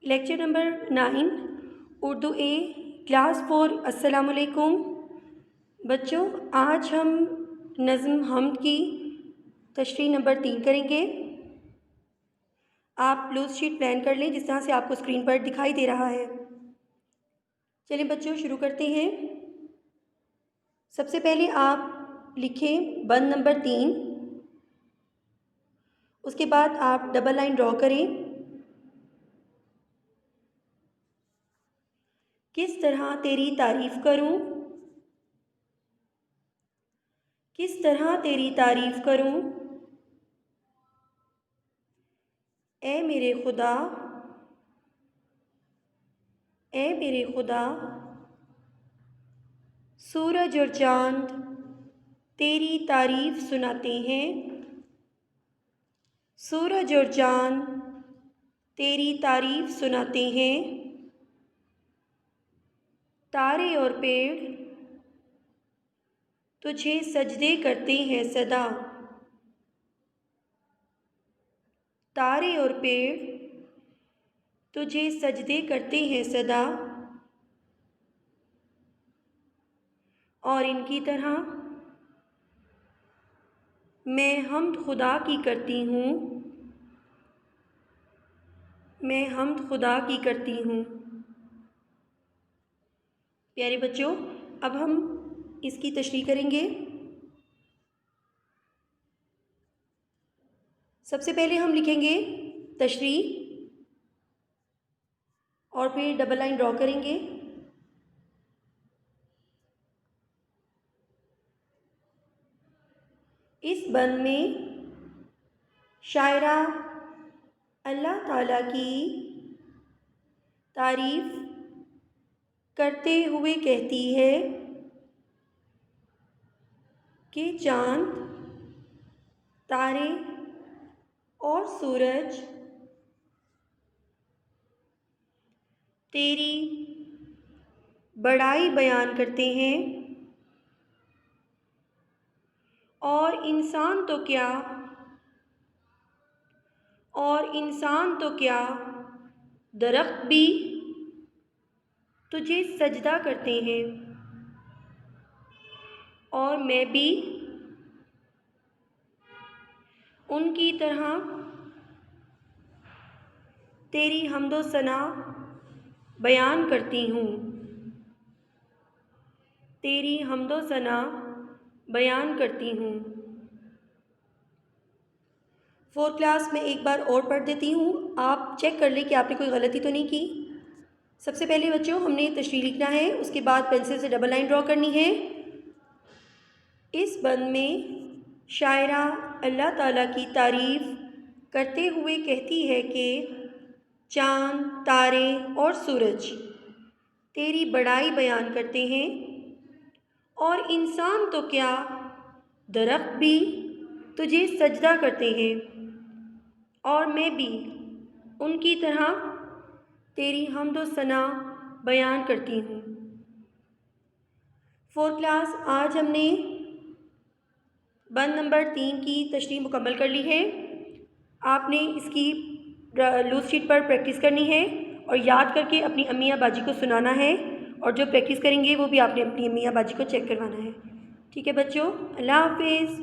Lecture number 9 Urdu ए class 4। अस्सलाम वालेकुम बच्चों, आज हम नज़्म हम्द की तशरीह नंबर 3 करेंगे। आप लूज़ शीट प्लान कर लें जिस तरह से आपको स्क्रीन पर दिखाई दे रहा है। चलिए बच्चों शुरू करते हैं। सबसे पहले आप लिखें बंद नंबर 3, उसके बाद आप डबल लाइन ड्रॉ करें। किस तरह तेरी तारीफ़ करूं, किस तरह तेरी तारीफ़ करूं, ए मेरे खुदा, ए मेरे खुदा। सूरज और चाँद तेरी तारीफ़ सुनाते हैं, सूरज और चाँद तेरी तारीफ़ सुनाते हैं। तारे और पेड़ तुझे सजदे करते हैं सदा, तारे और पेड़ तुझे सजदे करते हैं सदा। और इनकी तरह मैं हम्द खुदा की करती हूँ, मैं हम्द खुदा की करती हूँ। प्यारे बच्चों, अब हम इसकी तशरीह करेंगे। सबसे पहले हम लिखेंगे तशरीह और फिर डबल लाइन ड्रॉ करेंगे। इस बंद में शायरा अल्लाह ताला की तारीफ़ करते हुए कहती है कि चाँद, तारे और सूरज तेरी बड़ाई बयान करते हैं। और इंसान तो क्या, और इंसान तो क्या, दरख्त भी तुझे सजदा करते हैं। और मैं भी उनकी तरह तेरी हम्दो सना बयान करती हूँ, तेरी हम्दो सना बयान करती हूँ। 4th क्लास में एक बार और पढ़ देती हूँ, आप चेक कर लें कि आपने कोई गलती तो नहीं की। सबसे पहले बच्चों हमने तशरीह लिखना है, उसके बाद पेंसिल से डबल लाइन ड्रॉ करनी है। इस बंद में शायरा अल्लाह ताला की तारीफ़ करते हुए कहती है कि चाँद, तारे और सूरज तेरी बड़ाई बयान करते हैं। और इंसान तो क्या, दरख्त भी तुझे सजदा करते हैं। और मैं भी उनकी तरह तेरी हम्दो सना बयान करती हूँ। 4th क्लास आज हमने बंद नंबर 3 की तशरीह मुकम्मल कर ली है। आपने इसकी लूज़ शीट पर प्रैक्टिस करनी है और याद करके अपनी अम्मी या बाजी को सुनाना है, और जो प्रैक्टिस करेंगे वो भी आपने अपनी अम्मी या बाजी को चेक करवाना है। ठीक है बच्चों, अल्लाह हाफिज़।